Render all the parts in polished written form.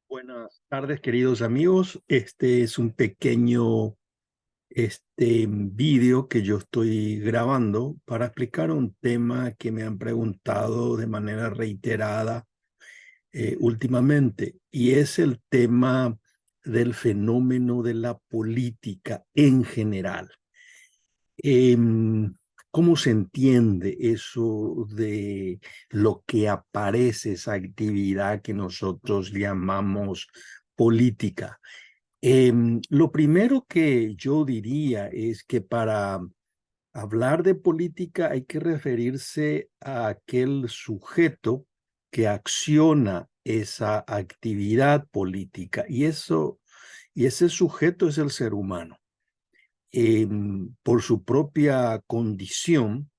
Buenas tardes, queridos amigos. Este es un pequeño vídeo que yo estoy grabando para explicar un tema que me han preguntado de manera reiterada últimamente, y es el tema del fenómeno de la política en general. Em, ¿Cómo se entiende eso de lo que aparece, esa actividad que nosotros llamamos política? Lo primero que yo diría es que para hablar de política hay que referirse a aquel sujeto que acciona esa actividad política, y ese sujeto es el ser humano. Por su propia condición,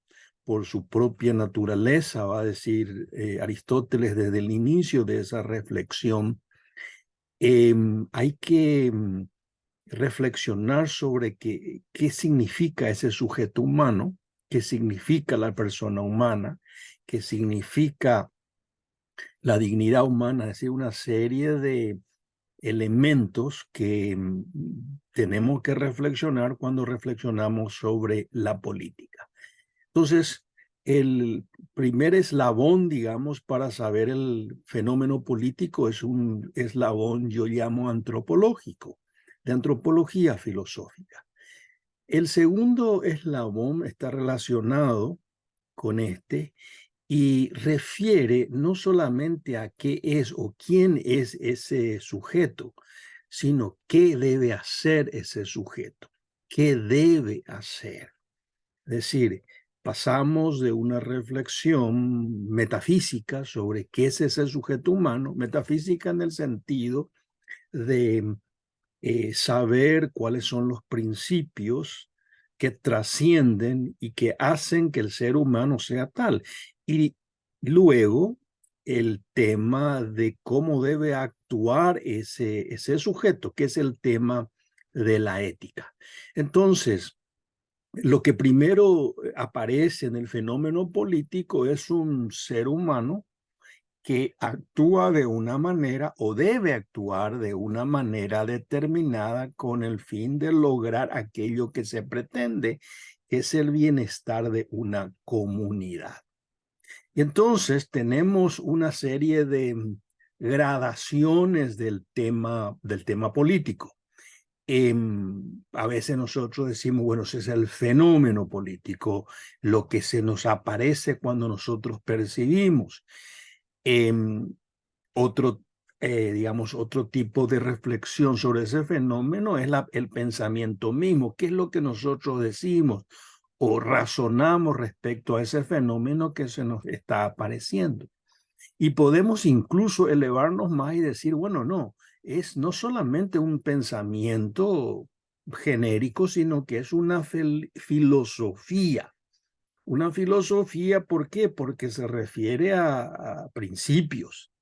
por su propia naturaleza, va a decir Aristóteles desde el inicio de esa reflexión. Hay que reflexionar sobre qué significa ese sujeto humano, qué significa la persona humana, qué significa la dignidad humana, es decir, una serie de elementos que tenemos que reflexionar cuando reflexionamos sobre la política. Entonces, el primer eslabón, digamos, para saber el fenómeno político es un eslabón, yo llamo antropológico, de antropología filosófica. El segundo eslabón está relacionado con este y refiere no solamente a qué es o quién es ese sujeto, sino qué debe hacer ese sujeto, qué debe hacer. Es decir, pasamos de una reflexión metafísica sobre qué es ese sujeto humano, metafísica en el sentido de saber cuáles son los principios que trascienden y que hacen que el ser humano sea tal. Y luego el tema de cómo debe actuar ese sujeto, que es el tema de la ética. Entonces, lo que primero aparece en el fenómeno político es un ser humano que actúa de una manera o debe actuar de una manera determinada con el fin de lograr aquello que se pretende, que es el bienestar de una comunidad. Y entonces tenemos una serie de gradaciones del tema político. A veces nosotros decimos, bueno, ese es el fenómeno político, lo que se nos aparece cuando nosotros percibimos. Em, otro, digamos, otro tipo de reflexión sobre ese fenómeno es el pensamiento mismo. ¿Qué es lo que nosotros decimos o razonamos respecto a ese fenómeno que se nos está apareciendo? Y podemos incluso elevarnos más y decir, bueno, no, es no solamente un pensamiento genérico, sino que es una filosofía. Una filosofía, ¿por qué? Porque se refiere a principios,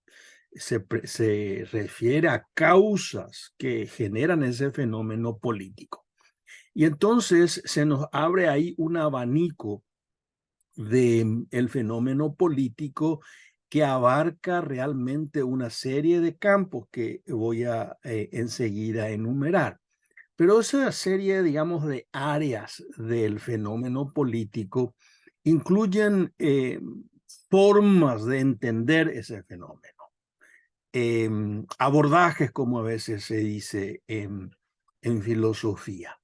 se refiere a causas que generan ese fenómeno político. Y entonces se nos abre ahí un abanico del fenómeno político que abarca realmente una serie de campos que voy a enseguida enumerar. Pero esa serie, digamos, de áreas del fenómeno político incluyen formas de entender ese fenómeno, abordajes, como a veces se dice en filosofía.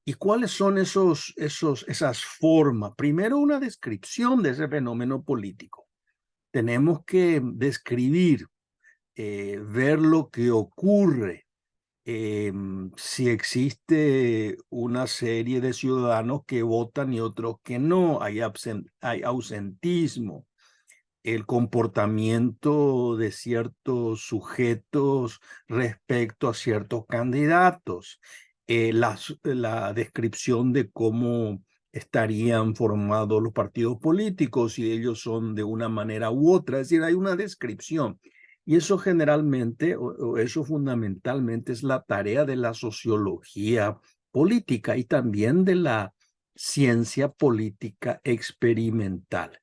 ¿Y cuáles son esas formas? Primero, una descripción de ese fenómeno político. Tenemos que describir, ver lo que ocurre, si existe una serie de ciudadanos que votan y otros que no, hay ausentismo, el comportamiento de ciertos sujetos respecto a ciertos candidatos, la descripción de cómo estarían formados los partidos políticos, si ellos son de una manera u otra, es decir, hay una descripción. Y eso generalmente, o eso fundamentalmente es la tarea de la sociología política y también de la ciencia política experimental.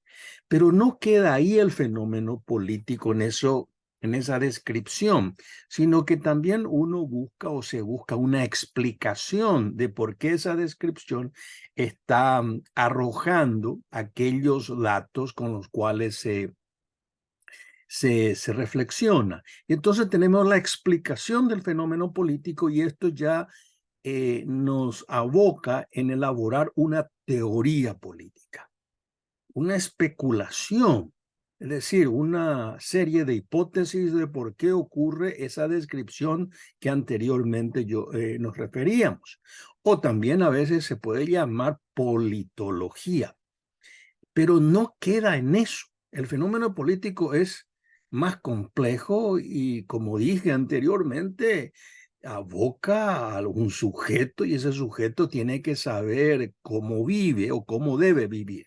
Pero no queda ahí el fenómeno político, en eso en esa descripción, sino que también uno busca o se busca una explicación de por qué esa descripción está arrojando aquellos datos con los cuales se reflexiona. Y entonces tenemos la explicación del fenómeno político y esto ya nos aboca en elaborar una teoría política, una especulación, es decir, una serie de hipótesis de por qué ocurre esa descripción que anteriormente nos referíamos. O también a veces se puede llamar politología, pero no queda en eso. El fenómeno político es más complejo y, como dije anteriormente, aboca a algún sujeto y ese sujeto tiene que saber cómo vive o cómo debe vivir.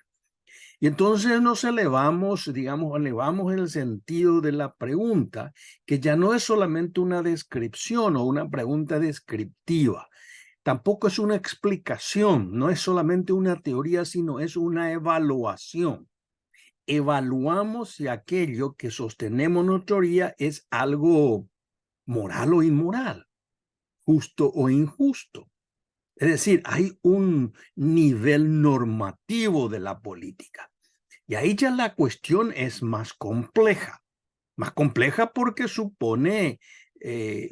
Y entonces nos elevamos, digamos, elevamos el sentido de la pregunta, que ya no es solamente una descripción o una pregunta descriptiva, tampoco es una explicación, no es solamente una teoría, sino es una evaluación. Evaluamos si aquello que sostenemos nuestra teoría es algo moral o inmoral, justo o injusto. Es decir, hay un nivel normativo de la política. Y ahí ya la cuestión es más compleja. Más compleja porque supone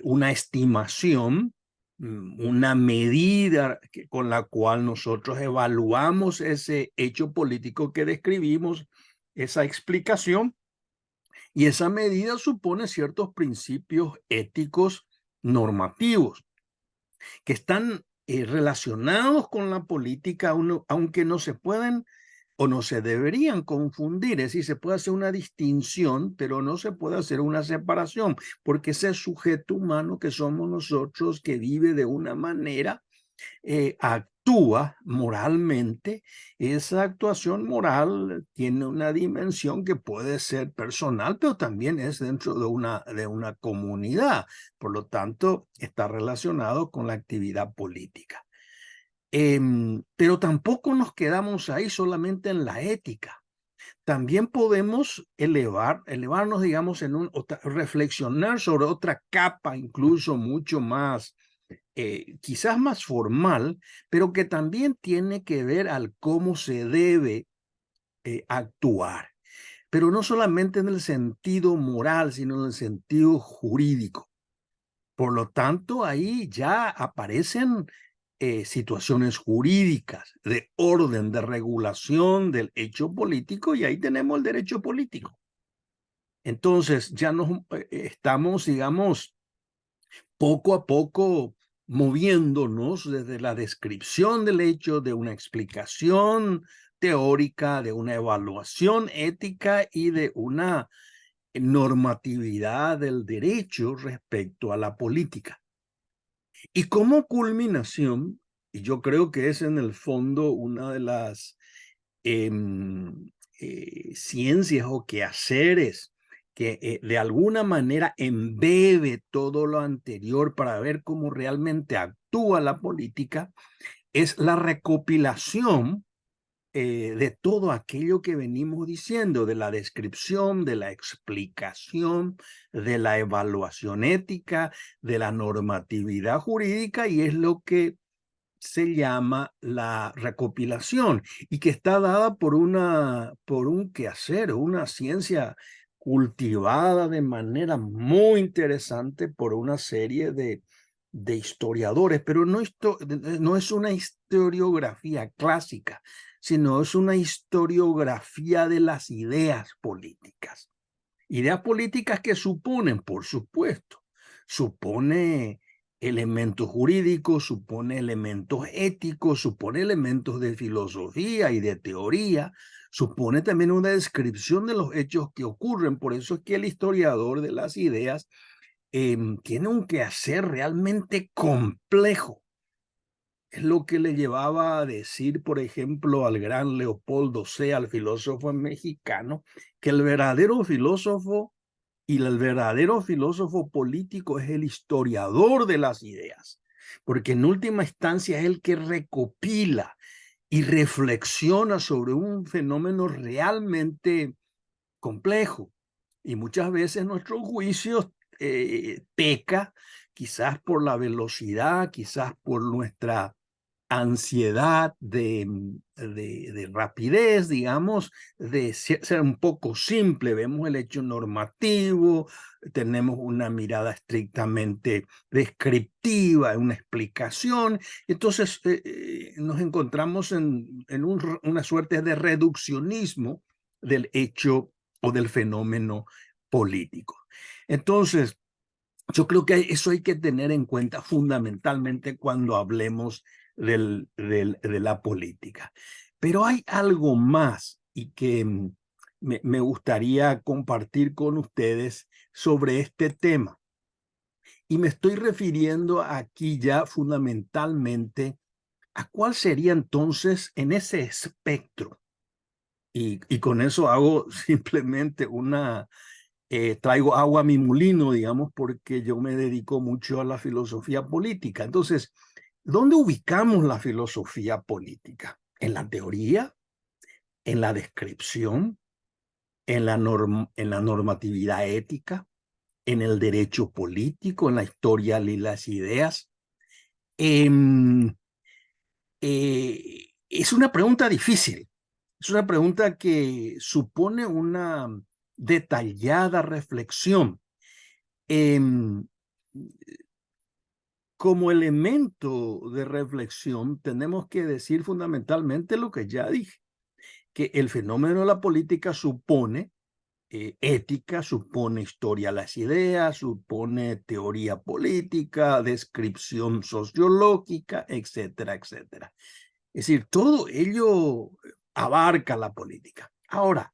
una estimación, una medida con la cual nosotros evaluamos ese hecho político que describimos, esa explicación, y esa medida supone ciertos principios éticos normativos que están relacionados con la política, aunque no se pueden o no se deberían confundir. Es decir, se puede hacer una distinción, pero no se puede hacer una separación, porque ese sujeto humano que somos nosotros, que vive de una manera, actúa moralmente. Esa actuación moral tiene una dimensión que puede ser personal, pero también es dentro de una comunidad. Por lo tanto, está relacionado con la actividad política. Pero tampoco nos quedamos ahí solamente en la ética. También podemos elevarnos, digamos, reflexionar sobre otra capa, incluso mucho más, quizás más formal, pero que también tiene que ver al cómo se debe actuar. Pero no solamente en el sentido moral, sino en el sentido jurídico. Por lo tanto, ahí ya aparecen situaciones jurídicas de orden, de regulación del hecho político, y ahí tenemos el derecho político. Entonces, ya nos estamos, digamos, poco a poco moviéndonos desde la descripción del hecho, de una explicación teórica, de una evaluación ética y de una normatividad del derecho respecto a la política. Y como culminación, y yo creo que es en el fondo una de las ciencias o quehaceres que de alguna manera embebe todo lo anterior para ver cómo realmente actúa la política, es la recopilación de todo aquello que venimos diciendo, de la descripción, de la explicación, de la evaluación ética, de la normatividad jurídica, y es lo que se llama la recopilación y que está dada por un quehacer, una ciencia cultivada de manera muy interesante por una serie de historiadores, pero no es una historiografía clásica, sino es una historiografía de las ideas políticas. Ideas políticas que suponen, por supuesto, supone elementos jurídicos, supone elementos éticos, supone elementos de filosofía y de teoría, supone también una descripción de los hechos que ocurren. Por eso es que el historiador de las ideas tiene un quehacer realmente complejo. Es lo que le llevaba a decir, por ejemplo, al gran Leopoldo C., al filósofo mexicano, que el verdadero filósofo y el verdadero filósofo político es el historiador de las ideas, porque en última instancia es el que recopila y reflexiona sobre un fenómeno realmente complejo Y muchas veces nuestro juicio peca, quizás por la velocidad, quizás por nuestra ansiedad de rapidez, digamos, de ser un poco simple. Vemos el hecho normativo, tenemos una mirada estrictamente descriptiva, una explicación. Entonces nos encontramos en una suerte de reduccionismo del hecho o del fenómeno político. Entonces, yo creo que eso hay que tener en cuenta fundamentalmente cuando hablemos de la política. Pero hay algo más y que me gustaría compartir con ustedes sobre este tema. Y me estoy refiriendo aquí ya fundamentalmente a cuál sería entonces en ese espectro. Y con eso hago simplemente traigo agua a mi molino, digamos, porque yo me dedico mucho a la filosofía política. Entonces, ¿dónde ubicamos la filosofía política? ¿En la teoría? ¿En la descripción? ¿En en la normatividad ética? ¿En el derecho político? ¿En la historia de las ideas? Es una pregunta difícil. Es una pregunta que supone una detallada reflexión. Em, Como elemento de reflexión, tenemos que decir fundamentalmente lo que ya dije, que el fenómeno de la política supone ética, supone historia de las ideas, supone teoría política, descripción sociológica, etcétera, etcétera. Es decir, todo ello abarca la política. Ahora,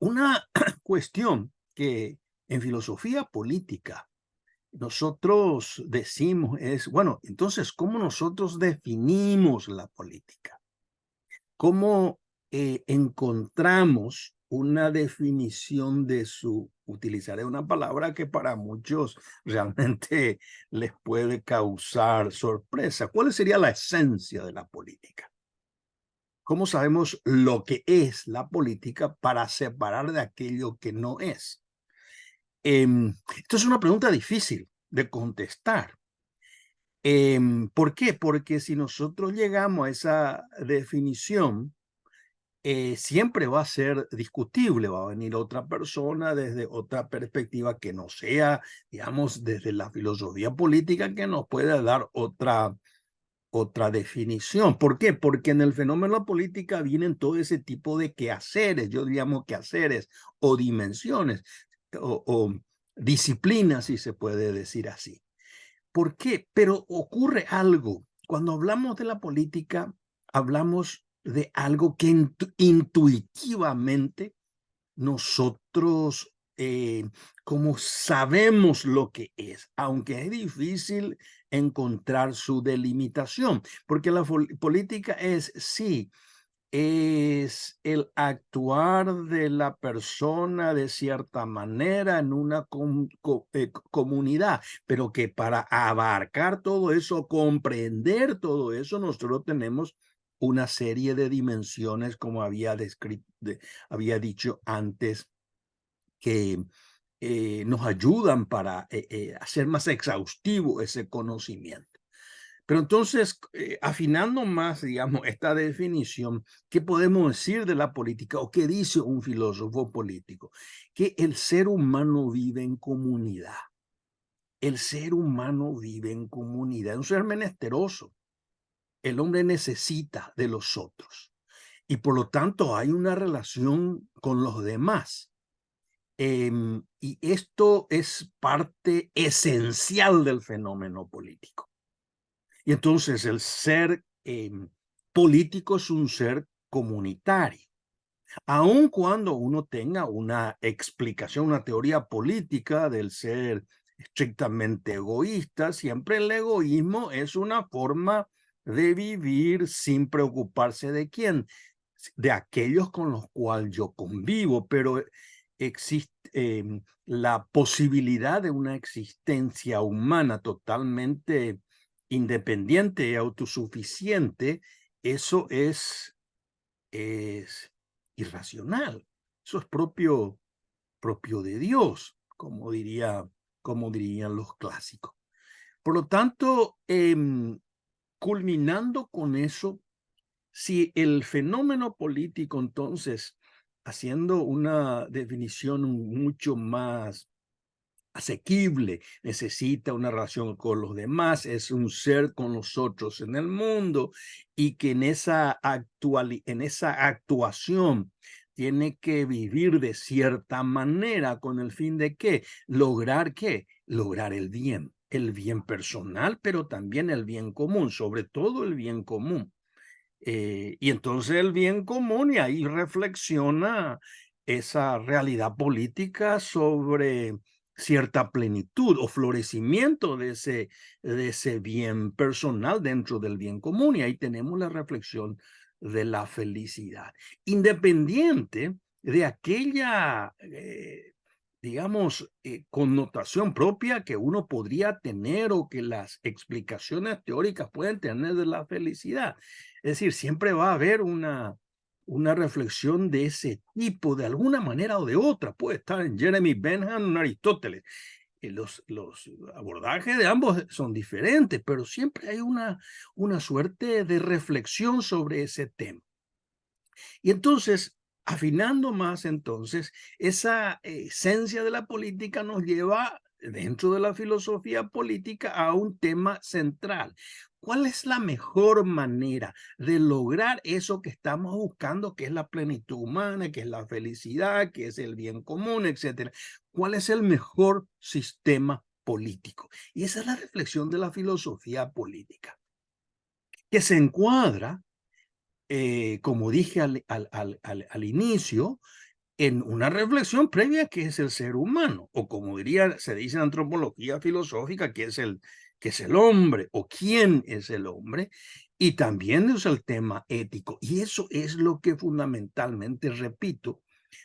una cuestión que en filosofía política nosotros decimos es, bueno, entonces, ¿cómo nosotros definimos la política? ¿Cómo encontramos una definición de utilizaré una palabra que para muchos realmente les puede causar sorpresa? ¿Cuál sería la esencia de la política? ¿Cómo sabemos lo que es la política para separar de aquello que no es? Esto es una pregunta difícil de contestar. ¿Por qué? Porque si nosotros llegamos a esa definición, siempre va a ser discutible, va a venir otra persona desde otra perspectiva que no sea, digamos, desde la filosofía política que nos pueda dar otra definición. ¿Por qué? Porque en el fenómeno de la política vienen todo ese tipo de quehaceres, yo llamo quehaceres o dimensiones o disciplinas, si se puede decir así. ¿Por qué? Pero ocurre algo. Cuando hablamos de la política, hablamos de algo que intuitivamente nosotros, como sabemos lo que es, aunque es difícil encontrar su delimitación, porque la política es, sí, es el actuar de la persona de cierta manera en una comunidad, pero que para abarcar todo eso, comprender todo eso, nosotros tenemos una serie de dimensiones, como había dicho antes, que nos ayudan para hacer más exhaustivo ese conocimiento. Pero entonces, afinando más, digamos, esta definición, ¿qué podemos decir de la política o qué dice un filósofo político? Que el ser humano vive en comunidad. El ser humano vive en comunidad, es un ser menesteroso. El hombre necesita de los otros y por lo tanto hay una relación con los demás. Y esto es parte esencial del fenómeno político. Y entonces el ser político es un ser comunitario. Aun cuando uno tenga una explicación, una teoría política del ser estrictamente egoísta, siempre el egoísmo es una forma de vivir sin preocuparse de quién, de aquellos con los cuales yo convivo, pero existe la posibilidad de una existencia humana totalmente independiente y autosuficiente. Eso es irracional. Eso es propio de Dios, como dirían los clásicos. Por lo tanto, culminando con eso, si el fenómeno político, entonces, haciendo una definición mucho más asequible, necesita una relación con los demás, es un ser con nosotros en el mundo, y que en esa actuación tiene que vivir de cierta manera con el fin de ¿qué? Lograr ¿qué? Lograr el bien personal, pero también el bien común, sobre todo el bien común. Y entonces el bien común, y ahí reflexiona esa realidad política sobre cierta plenitud o florecimiento de ese bien personal dentro del bien común. Y ahí tenemos la reflexión de la felicidad, independiente de aquella, digamos, connotación propia que uno podría tener o que las explicaciones teóricas pueden tener de la felicidad. Es decir, siempre va a haber una reflexión de ese tipo, de alguna manera o de otra. Puede estar en Jeremy Bentham, en Aristóteles. Los abordajes de ambos son diferentes, pero siempre hay una suerte de reflexión sobre ese tema. Y entonces, afinando más, entonces, esa esencia de la política nos lleva dentro de la filosofía política a un tema central. ¿Cuál es la mejor manera de lograr eso que estamos buscando, que es la plenitud humana, que es la felicidad, que es el bien común, etcétera? ¿Cuál es el mejor sistema político? Y esa es la reflexión de la filosofía política, que se encuadra, como dije al inicio, en una reflexión previa que es el ser humano, o como se dice en antropología filosófica, que es el hombre, o quién es el hombre, y también es el tema ético. Y eso es lo que fundamentalmente, repito,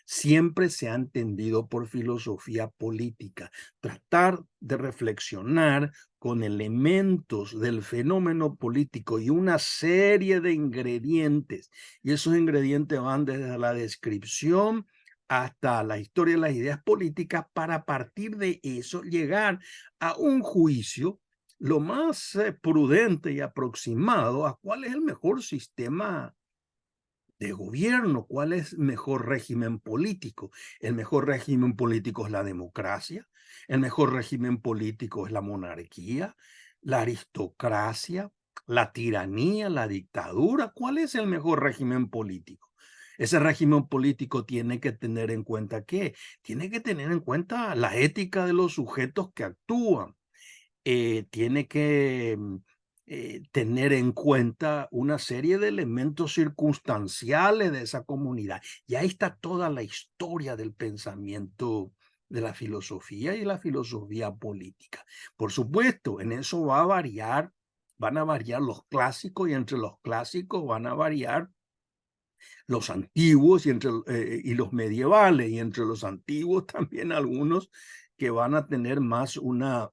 siempre se ha entendido por filosofía política, tratar de reflexionar con elementos del fenómeno político y una serie de ingredientes. Y esos ingredientes van desde la descripción hasta la historia de las ideas políticas, para a partir de eso llegar a un juicio lo más prudente y aproximado a cuál es el mejor sistema de gobierno, cuál es el mejor régimen político. El mejor régimen político es la democracia, el mejor régimen político es la monarquía, la aristocracia, la tiranía, la dictadura. ¿Cuál es el mejor régimen político? Ese régimen político tiene que tener en cuenta ¿qué? Tiene que tener en cuenta la ética de los sujetos que actúan. Tiene que tener en cuenta una serie de elementos circunstanciales de esa comunidad. Y ahí está toda la historia del pensamiento de la filosofía y la filosofía política. Por supuesto, en eso van a variar los clásicos, y entre los clásicos van a variar los antiguos y los medievales, y entre los antiguos también algunos que van a tener más una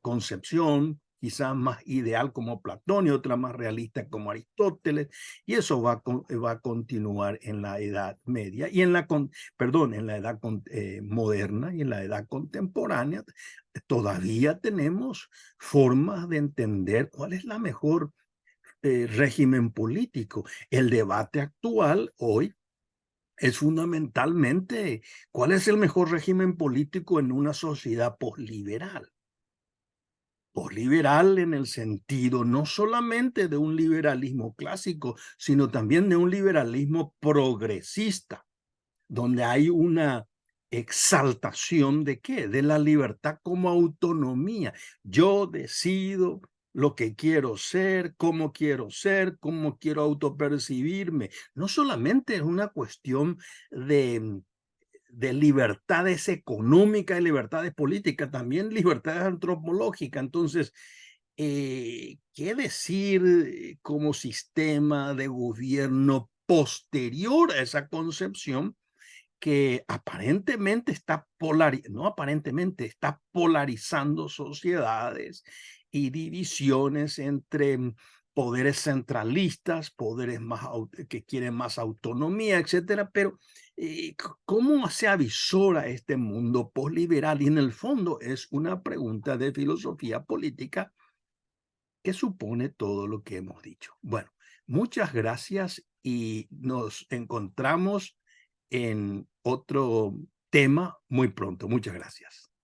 concepción quizás más ideal como Platón, y otra más realista como Aristóteles, y eso va a continuar en la Edad Media y en la Edad moderna, y en la Edad contemporánea todavía tenemos formas de entender cuál es la mejor régimen político. El debate actual hoy es fundamentalmente cuál es el mejor régimen político en una sociedad posliberal. Posliberal en el sentido no solamente de un liberalismo clásico, sino también de un liberalismo progresista, donde hay una exaltación de ¿qué? De la libertad como autonomía. Yo decido lo que quiero ser, cómo quiero autopercibirme. No solamente es una cuestión de libertades económicas y libertades políticas, también libertades antropológicas. Entonces, ¿qué decir como sistema de gobierno posterior a esa concepción que aparentemente no aparentemente, está polarizando sociedades y divisiones entre poderes centralistas, poderes que quieren más autonomía, etcétera, pero ¿cómo se avisora este mundo posliberal? Y en el fondo es una pregunta de filosofía política que supone todo lo que hemos dicho. Bueno, muchas gracias y nos encontramos en otro tema muy pronto. Muchas gracias.